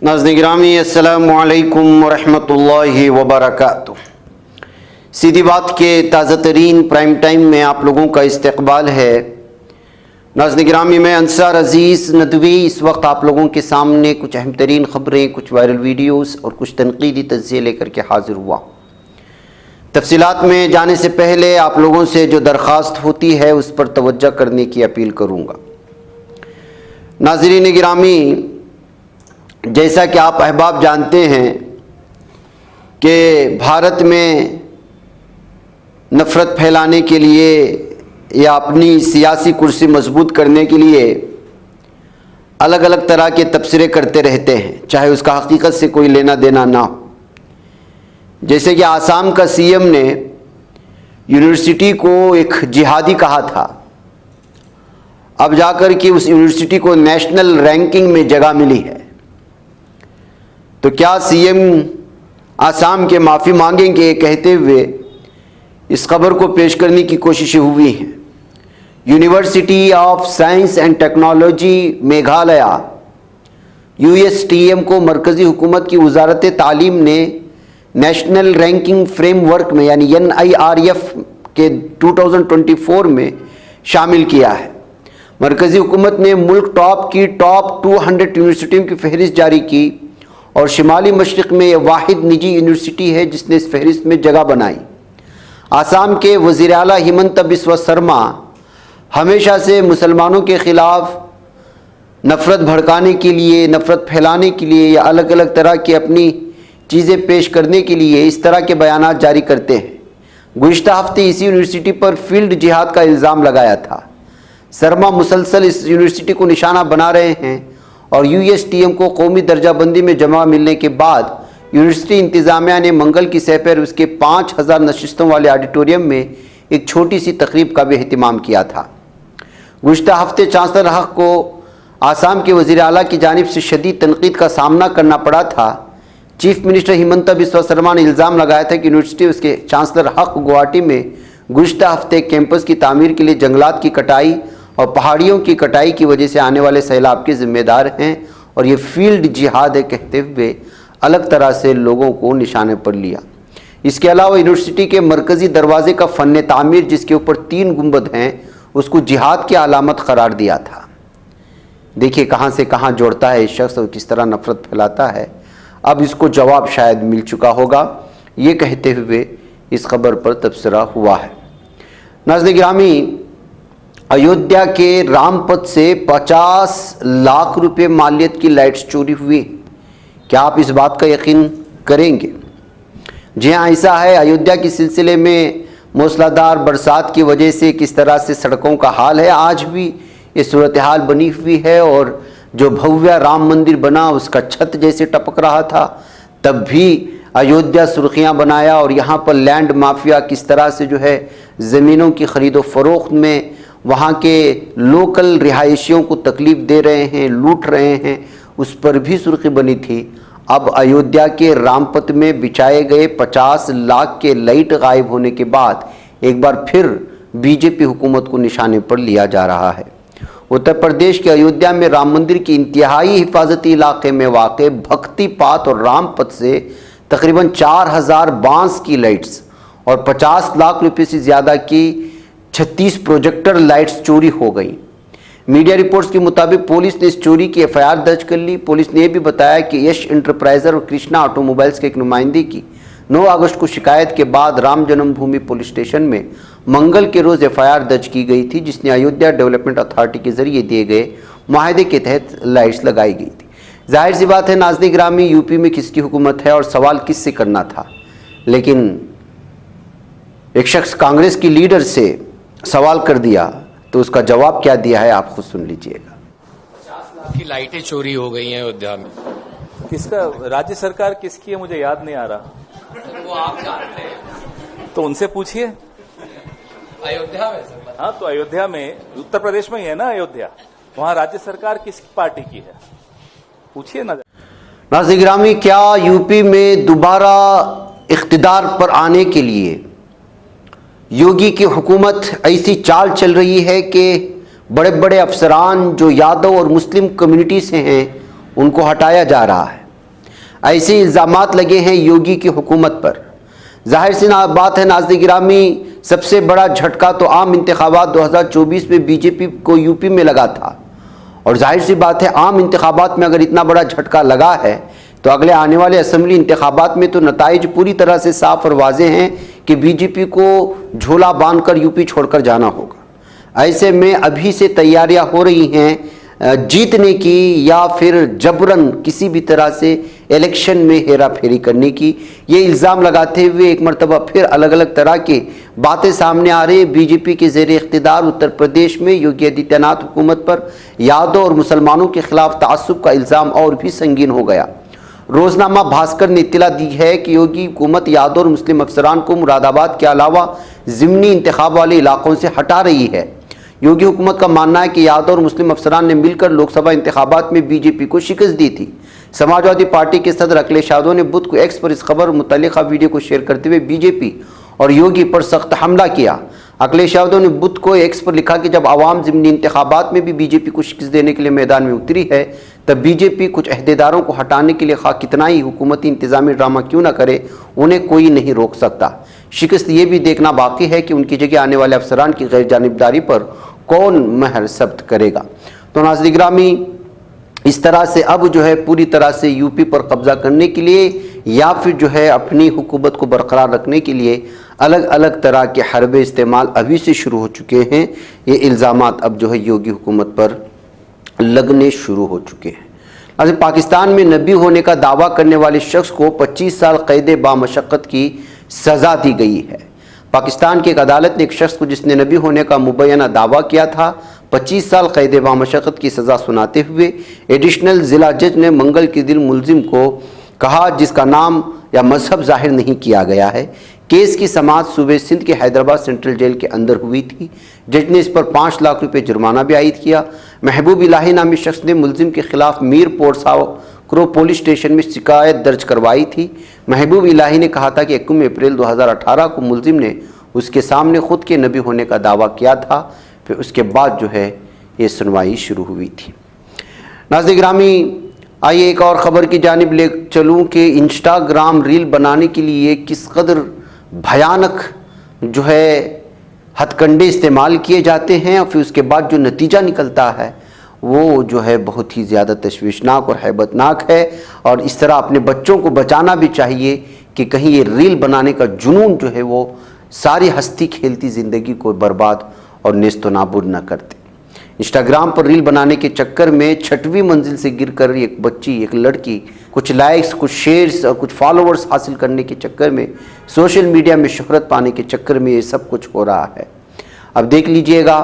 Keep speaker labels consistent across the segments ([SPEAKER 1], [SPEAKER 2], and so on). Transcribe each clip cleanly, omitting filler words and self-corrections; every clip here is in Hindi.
[SPEAKER 1] नाज़रीन गिरामी अस्सलामु अलैकुम वरहमतुल्लाहि वबरकातुह। सीधी बात के ताज़ा तरीन प्राइम टाइम में आप लोगों का इस्तकबाल है। नाज़रीन गिरामी मैं अंसार अज़ीज़ नदवी इस वक्त आप लोगों के सामने कुछ अहम तरीन ख़बरें, कुछ वायरल वीडियोस और कुछ तनक़ीदी तज़्ज़िये लेकर के हाज़िर हुआ। तफ़सीलात में जाने से पहले आप लोगों से जो दरख्वास्त होती है उस पर तवज्जो करने की अपील करूँगा। नाज़रीन गिरामी, जैसा कि आप अहबाब जानते हैं कि भारत में नफ़रत फैलाने के लिए या अपनी सियासी कुर्सी मजबूत करने के लिए अलग अलग तरह के तबसरे करते रहते हैं, चाहे उसका हकीकत से कोई लेना देना ना हो। जैसे कि आसाम का सीएम ने यूनिवर्सिटी को एक जिहादी कहा था, अब जाकर के उस यूनिवर्सिटी को नेशनल रैंकिंग में जगह मिली है। तो क्या सीएम आसाम के माफ़ी मांगेंगे कहते हुए इस खबर को पेश करने की कोशिशें हुई हैं। University of science and technology Meghalaya USTM को मरकज़ी हुकूमत की वजारत तालीम ने नेशनल रैंकिंग फ्रेमवर्क में यानी NIRF के 2024 में शामिल किया है। मरकज़ी हुकूमत ने मुल्क की टॉप 200 यूनिवर्सिटियों की फहरिस्त जारी की और शिमाली मशरिक़ में यह वाहिद निजी यूनिवर्सिटी है जिसने इस फहरिस्त में जगह बनाई। आसाम के वज़ीर आला हिमंता बिस्वा शर्मा हमेशा से मुसलमानों के ख़िलाफ़ नफ़रत भड़काने के लिए, नफ़रत फैलाने के लिए या अलग अलग तरह की अपनी चीज़ें पेश करने के लिए इस तरह के बयानात जारी करते हैं। गुज़िश्ता हफ्ते इसी यूनिवर्सिटी पर फील्ड जिहाद का इल्ज़ाम लगाया था। शर्मा मुसलसल इस यूनिवर्सिटी को निशाना बना रहे हैं और USTM को कौमी दर्जाबंदी में जमा मिलने के बाद यूनिवर्सिटी इंतज़ामिया ने मंगल की सह पर उसके 5000 नशिस्तों वाले ऑडिटोरियम में एक छोटी सी तकरीब का भी एहतमाम किया था। गुज़िश्ता हफ्ते चांसलर हक़ को आसाम के वज़ीर आला की जानिब से शदीद तनक़ीद का सामना करना पड़ा था। चीफ मिनिस्टर हिमंता बिस्वा शर्मा ने इल्ज़ाम लगाया था कि यूनिवर्सिटी उसके चांसलर हक़ गुवाहाटी में गुज़िश्ता हफ्ते कैंपस की तामीर के लिए जंगलात की कटाई और पहाड़ियों की कटाई की वजह से आने वाले सैलाब के ज़िम्मेदार हैं और ये फील्ड जिहाद है कहते हुए अलग तरह से लोगों को निशाने पर लिया। इसके अलावा यूनिवर्सिटी के मरकज़ी दरवाजे का फ़न तामीर जिसके ऊपर 3 गुंबद हैं उसको जिहाद की अलामत करार दिया था। देखिए कहाँ से कहाँ जोड़ता है इस शख्स और किस तरह नफ़रत फैलाता है। अब इसको जवाब शायद मिल चुका होगा, ये कहते हुए इस खबर पर तबसरा हुआ है। नाज़रीन गिरामी, अयोध्या के रामपथ से 50 लाख रुपए मालियत की लाइट्स चोरी हुई। क्या आप इस बात का यकीन करेंगे? जी हाँ, ऐसा है। अयोध्या के सिलसिले में मूसलाधार बरसात की वजह से किस तरह से सड़कों का हाल है, आज भी ये सूरत हाल बनी हुई है। और जो भव्य राम मंदिर बना उसका छत जैसे टपक रहा था, तब भी अयोध्या सुर्खियाँ बनाया। और यहाँ पर लैंड माफिया किस तरह से जो है ज़मीनों की ख़रीदो फरोख्त में वहाँ के लोकल रिहायशियों को तकलीफ़ दे रहे हैं, लूट रहे हैं, उस पर भी सुर्खी बनी थी। अब अयोध्या के रामपथ में बिछाए गए 50 लाख के लाइट गायब होने के बाद एक बार फिर बीजेपी हुकूमत को निशाने पर लिया जा रहा है। उत्तर प्रदेश के अयोध्या में राम मंदिर के इंतहाई हिफाजती इलाके में वाक़ भक्ति पाथ और रामपथ से तकरीबन 4000 बांस की लाइट्स और 50 लाख रुपये से ज़्यादा की 36 प्रोजेक्टर लाइट्स चोरी हो गई। मीडिया रिपोर्ट्स के मुताबिक पुलिस ने इस चोरी की FIR दर्ज कर ली। पुलिस ने यह भी बताया कि यश इंटरप्राइजर और कृष्णा ऑटोमोबाइल्स के एक नुमाइंदे की 9 अगस्त को शिकायत के बाद राम जन्मभूमि पुलिस स्टेशन में मंगल के रोज़ FIR दर्ज की गई थी, जिसने अयोध्या डेवलपमेंट अथॉरिटी के जरिए दिए गए मुआहदे के तहत लाइट्स लगाई गई थी। जाहिर सी बात है नाज़रीन गिरामी, यूपी में किसकी हुकूमत है और सवाल किससे करना था, लेकिन एक शख्स कांग्रेस की लीडर से सवाल कर दिया तो उसका जवाब क्या दिया है आप खुद सुन लीजिएगा।
[SPEAKER 2] 50 लाख की लाइटें चोरी हो गई हैं अयोध्या में।
[SPEAKER 3] किसका, राज्य सरकार किसकी है मुझे याद नहीं आ रहा।
[SPEAKER 2] वो आप जानते हैं
[SPEAKER 3] तो उनसे पूछिए।
[SPEAKER 2] अयोध्या में सर।
[SPEAKER 3] हाँ, तो अयोध्या में, उत्तर प्रदेश में ही है ना अयोध्या, वहाँ राज्य सरकार किस पार्टी की है, पूछिए ना।
[SPEAKER 1] नाज़रीन गिरामी, क्या यूपी में दोबारा इख्तिदार पर आने के लिए योगी की हुकूमत ऐसी चाल चल रही है कि बड़े बड़े अफसरान जो यादव और मुस्लिम कम्युनिटी से हैं उनको हटाया जा रहा है। ऐसे इल्ज़ामात लगे हैं योगी की हुकूमत पर। जाहिर सी बात है नाज़रीन गिरामी, सबसे बड़ा झटका तो आम इंतखाबात 2024 में बीजेपी को यूपी में लगा था, और जाहिर सी बात है आम इंतखाबात में अगर इतना बड़ा झटका लगा है तो अगले आने वाले असेंबली इंतखाबात में तो नताइज पूरी तरह से साफ और वाज़े हैं कि बीजेपी को झोला बांधकर यूपी छोड़कर जाना होगा। ऐसे में अभी से तैयारियां हो रही हैं जीतने की, या फिर जबरन किसी भी तरह से इलेक्शन में हेरा फेरी करने की। ये इल्ज़ाम लगाते हुए एक मरतबा फिर अलग अलग तरह के बातें सामने आ रही। बीजेपी के ज़ेर इख्तिदार उत्तर प्रदेश में योगी आदित्यनाथ हुकूमत पर यादव और मुसलमानों के खिलाफ तआस्सुब का इल्ज़ाम और भी संगीन हो गया। रोजनामा भास्कर ने इत्तला दी है कि योगी हुकूमत यादव और मुस्लिम अफसरान को मुरादाबाद के अलावा ज़िमनी इंतखाब वाले इलाकों से हटा रही है। योगी हुकूमत का मानना है कि यादव और मुस्लिम अफसरान ने मिलकर लोकसभा इंतखाबात में बीजेपी को शिकस्त दी थी। समाजवादी पार्टी के सदर अखिलेश यादव ने बुध को एक्स पर इस खबर मुतल्लिका वीडियो को शेयर करते हुए बीजेपी और योगी पर सख्त हमला किया। अखिलेश यादव ने बुध को एक्स पर लिखा कि जब आवाम ज़िमनी इंतखाबात में भी बीजेपी को शिकस्त देने के लिए मैदान में उतरी है, तब बीजेपी कुछ अहदेदारों को हटाने के लिए खा कितना ही हुकूमती इंतजामी ड्रामा क्यों ना करे, उन्हें कोई नहीं रोक सकता। शिकस्त ये भी देखना बाकी है कि उनकी जगह आने वाले अफसरान की गैर जानिबदारी पर कौन महर सब्त करेगा। तो नाज़रीन गिरामी, इस तरह से अब जो है पूरी तरह से यूपी पर कब्जा करने के लिए या फिर जो है अपनी हुकूमत को बरकरार रखने के लिए अलग अलग तरह के हरबे इस्तेमाल अभी से शुरू हो चुके हैं। ये इल्ज़ामात अब जो है योगी हुकूमत पर लगने शुरू हो चुके हैं। आज पाकिस्तान में नबी होने का दावा करने वाले शख्स को 25 साल कैद बामशक्क़त की सज़ा दी गई है। पाकिस्तान की एक अदालत ने एक शख्स को जिसने नबी होने का मुबैना दावा किया था 25 साल कैद बामशक्क़त की सज़ा सुनाते हुए एडिशनल ज़िला जज ने मंगल के दिन मुलजिम को कहा, जिसका नाम या मजहब जाहिर नहीं किया गया है। केस की समाअत सूबे सिंध के हैदराबाद सेंट्रल जेल के अंदर हुई थी। जज ने इस पर 5 लाख रुपए जुर्माना भी आयद किया। महबूब इलाही नामी शख्स ने मुलजिम के खिलाफ मीर पोरसाक्रो पुलिस स्टेशन में शिकायत दर्ज करवाई थी। महबूब इलाही ने कहा था कि 21 अप्रैल 2018 को मुलजिम ने उसके सामने खुद के नबी होने का दावा किया था। फिर उसके बाद जो है ये सुनवाई शुरू हुई थी। नाज़रीन गिरामी, आइए एक और ख़बर की जानिब ले चलूँ कि इंस्टाग्राम रील बनाने के लिए किस कदर भयानक जो है हथकंडे इस्तेमाल किए जाते हैं, और फिर उसके बाद जो नतीजा निकलता है वो जो है बहुत ही ज़्यादा तशवीशनाक और हैबतनाक है। और इस तरह अपने बच्चों को बचाना भी चाहिए कि कहीं ये रील बनाने का जुनून जो है वो सारी हस्ती खेलती ज़िंदगी को बर्बाद और नेस्तो नाबूद न करते। इंस्टाग्राम पर रील बनाने के चक्कर में 6वीं मंजिल से गिरकर एक बच्ची, एक लड़की, कुछ लाइक्स, कुछ शेयर्स और कुछ फॉलोअर्स हासिल करने के चक्कर में, सोशल मीडिया में शोहरत पाने के चक्कर में ये सब कुछ हो रहा है। अब देख लीजिएगा,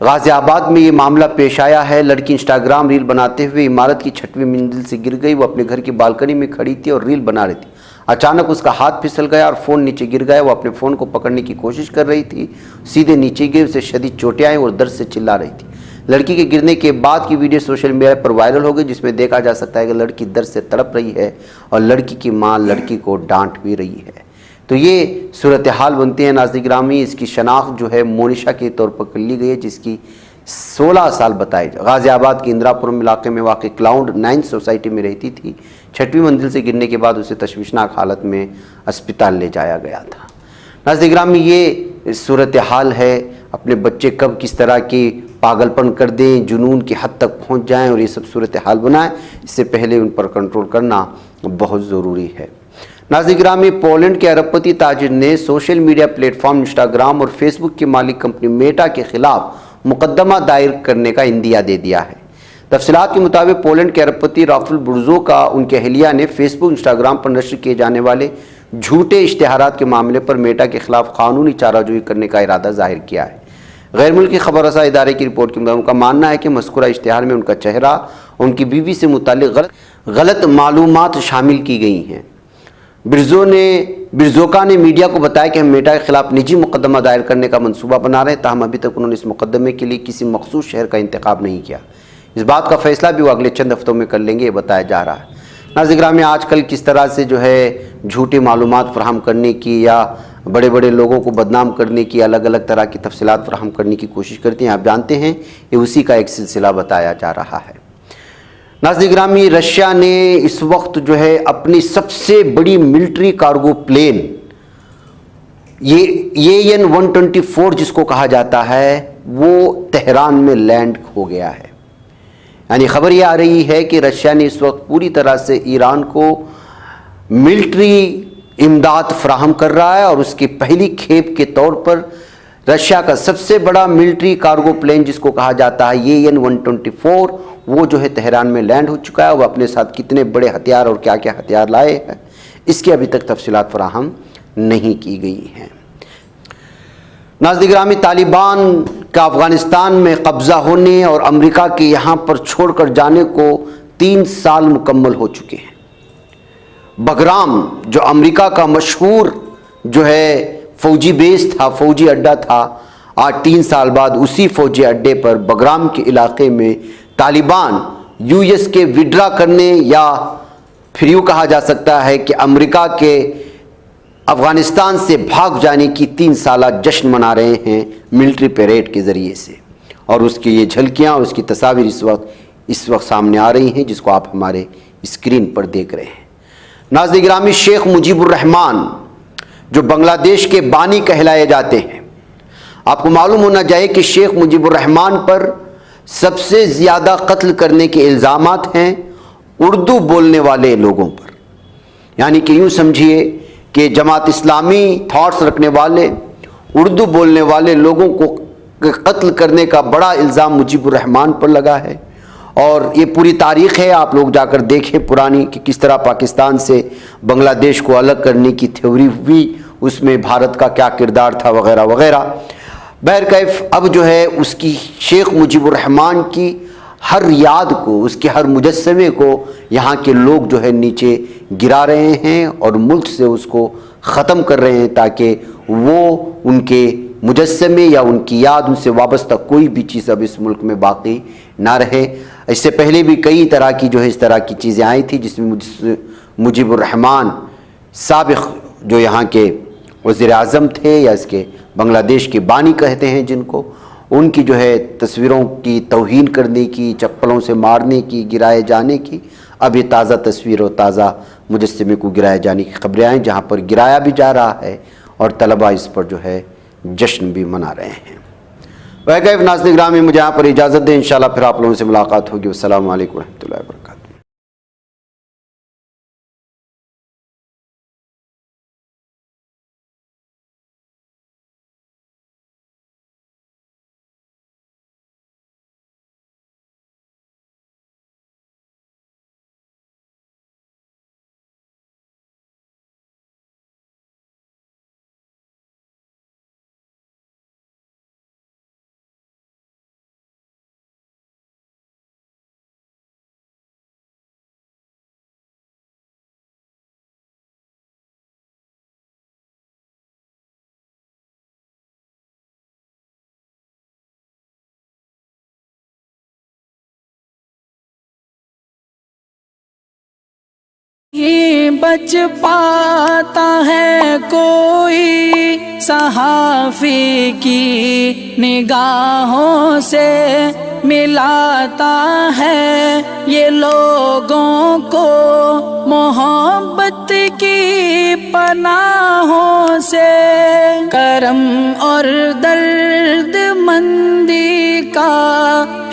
[SPEAKER 1] गाज़ियाबाद में ये मामला पेश आया है। लड़की इंस्टाग्राम रील बनाते हुए इमारत की 6वीं मंजिल से गिर गई। वो अपने घर की बालकनी में खड़ी थी और रील बना रही थी। अचानक उसका हाथ फिसल गया और फ़ोन नीचे गिर गया। वो अपने फ़ोन को पकड़ने की कोशिश कर रही थी, सीधे नीचे गिर, उसे शदीद चोटें आई और दर्द से चिल्ला रही थी। लड़की के गिरने के बाद की वीडियो सोशल मीडिया पर वायरल हो गई, जिसमें देखा जा सकता है कि लड़की दर्द से तड़प रही है और लड़की की मां लड़की को डांट भी रही है। तो ये सूरत हाल बनती है नाज़रीन गिरामी। इसकी शनाख्त जो है मोनिशा के तौर पर कर ली गई है, जिसकी 16 साल बताई। गाज़ियाबाद के इंदिरापुरम इलाके में वाक़ क्लाउड 9 सोसाइटी में रहती थी। 6वीं मंजिल से गिरने के बाद उसे तशवीशनाक हालत में अस्पताल ले जाया गया था। नाज़रीन गिरामी, ये सूरत हाल है। अपने बच्चे कब किस तरह की पागलपन कर दें, जुनून की हद तक पहुंच जाएं और ये सब सूरत हाल बनाएं, इससे पहले उन पर कंट्रोल करना बहुत ज़रूरी है। नाज़रीन गिरामी, पोलैंड के अरबपति ताजिर ने सोशल मीडिया प्लेटफॉर्म इंस्टाग्राम और फेसबुक की मालिक कंपनी मेटा के खिलाफ मुकदमा दायर करने का इंदिया दे दिया है। तफसीलात के मुताबिक पोलैंड के अरबपति राफुल बुर्जो का उनके अहलिया ने फेसबुक इंस्टाग्राम पर नशर किए जाने वाले झूठे इश्तिहारात के मामले पर मेटा के खिलाफ कानूनी चाराजोई करने का इरादा जाहिर किया है। गैर मुल्की खबर रसा इदारे की रिपोर्ट के मुताबिक उनका मानना है कि मज़कूरा इश्तिहार में उनका चेहरा और उनकी बीवी से मुताल्लिक गलत मालूमात शामिल की गई हैं। बिरजोका ने मीडिया को बताया कि हम मेटा के खिलाफ निजी मुकदमा दायर करने का मंसूबा बना रहे हैं, ताहम अभी तक उन्होंने इस मुकदमे के लिए किसी मखसूस शहर का इंतखाब नहीं किया। इस बात का फैसला भी वो अगले चंद हफ्तों में कर लेंगे, ये बताया जा रहा है। नाज़रीन गिरामी, आजकल किस तरह से जो है झूठी मालूमात फराहम करने की या बड़े बड़े लोगों को बदनाम करने की अलग अलग तरह की तफसीलात फराहम करने की कोशिश करते हैं, आप जानते हैं, ये उसी का एक सिलसिला बताया जा रहा है। नाज़रीन गिरामी, रशिया ने इस वक्त जो है अपनी सबसे बड़ी मिलिट्री कार्गो प्लेन ये AN-124 जिसको कहा जाता है वो तेहरान में लैंड हो गया है। यानी खबर ये आ रही है कि रशिया ने इस वक्त पूरी तरह से ईरान को मिलिट्री इमदाद फराहम कर रहा है और उसकी पहली खेप के तौर पर रशिया का सबसे बड़ा मिलिट्री कार्गो प्लेन जिसको कहा जाता है AN-124 वो जो है तेहरान में लैंड हो चुका है। वो अपने साथ कितने बड़े हथियार और क्या क्या हथियार लाए हैं इसकी अभी तक तफसीलात फराहम नहीं की गई हैं। नाज़रीन गिरामी, तालिबान का अफ़गानिस्तान में कब्ज़ा होने और अमेरिका के यहाँ पर छोड़कर जाने को 3 साल मुकम्मल हो चुके हैं। बगराम जो अमेरिका का मशहूर जो है फ़ौजी बेस था, फ़ौजी अड्डा था, आज 3 साल बाद उसी फ़ौजी अड्डे पर बगराम के इलाके में तालिबान US के विड्रा करने या फिर यूँ कहा जा सकता है कि अमेरिका के अफ़गानिस्तान से भाग जाने की 3 साला जश्न मना रहे हैं मिलिट्री परेड के ज़रिए से। और उसकी ये झलकियाँ, उसकी तस्वीर इस वक्त सामने आ रही हैं जिसको आप हमारे स्क्रीन पर देख रहे हैं। नाज़रीन गिरामी, शेख मुजीबुर रहमान जो बांग्लादेश के बानी कहलाए जाते हैं, आपको मालूम होना चाहिए कि शेख मुजीबुर रहमान पर सबसे ज़्यादा कत्ल करने के इल्ज़ामात हैं उर्दू बोलने वाले लोगों पर। यानी कि यूँ समझिए कि जमात इस्लामी थॉट्स रखने वाले, उर्दू बोलने वाले लोगों को कत्ल करने का बड़ा इल्ज़ाम मुजीबुर रहमान पर लगा है। और ये पूरी तारीख़ है, आप लोग जाकर देखें पुरानी कि किस तरह पाकिस्तान से बांग्लादेश को अलग करने की थ्योरी हुई, उसमें भारत का क्या किरदार था वगैरह वगैरह। बहरकैफ अब जो है उसकी शेख मुजीबुर रहमान की हर याद को, उसके हर मुजस्समे को यहाँ के लोग जो है नीचे गिरा रहे हैं और मुल्क से उसको ख़त्म कर रहे हैं ताकि वो उनके मुजस्समे या उनकी याद, उनसे वाबस्ता कोई भी चीज़ अब इस मुल्क में बाकी ना रहे। इससे पहले भी कई तरह की जो है इस तरह की चीज़ें आई थी जिसमें मुजीबुर रहमान साबिक़ जो यहाँ के वज़ीर आज़म थे या इसके बांग्लादेश के बानी कहते हैं जिनको, उनकी जो है तस्वीरों की तौहीन करने की, चप्पलों से मारने की, गिराए जाने की अब ये ताज़ा तस्वीर और ताज़ा मुजस्समे को गिराए जाने की खबरें आई जहाँ पर गिराया भी जा रहा है और तलबा इस पर जो है जश्न भी मना रहे हैं। वह नाज़रीन गिरामी, मुझे यहाँ पर इजाज़त दें, इंशाअल्लाह फिर आप लोगों से मुलाकात होगी। अस्सलामु अलैकुम रहमतुल्लाहि व बरकातहू।
[SPEAKER 4] ये बच पाता है कोई सहाफ़ी की निगाहों से, मिलाता है ये लोगों को मोहब्बत की पनाहों से। करम और दर्द मंदी का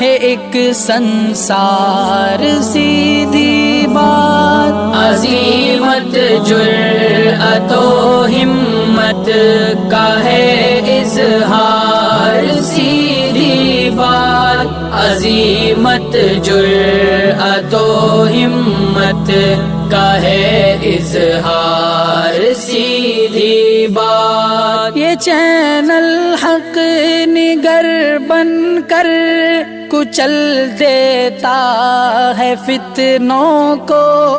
[SPEAKER 4] है एक संसार सीधी बात। अज़ीमत जुर्अतो हिम्मत का है इज़हार सीधी बात। अज़ीमत जुर्अतो हिम्मत का है इज़हार सीधी बात। ये चैनल हक निगर बनकर कुचल देता है फितनों को।